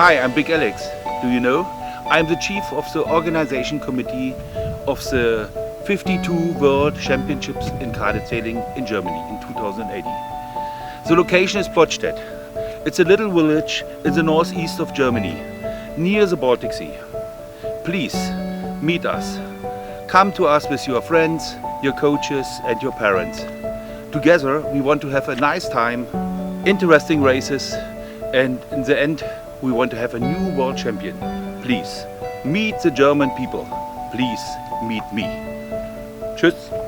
Hi, I'm Big Alex. Do you know? I'm the chief of the organization committee of the 52 World Championships in Cadet sailing in Germany in 2018. The location is Bodstedt. It's a little village in the northeast of Germany, near the Baltic Sea. Please, meet us. Come to us with your friends, your coaches and your parents. Together we want to have a nice time, interesting races, and in the end we want to have a new world champion. Please, meet the German people. Please, meet me. Tschüss.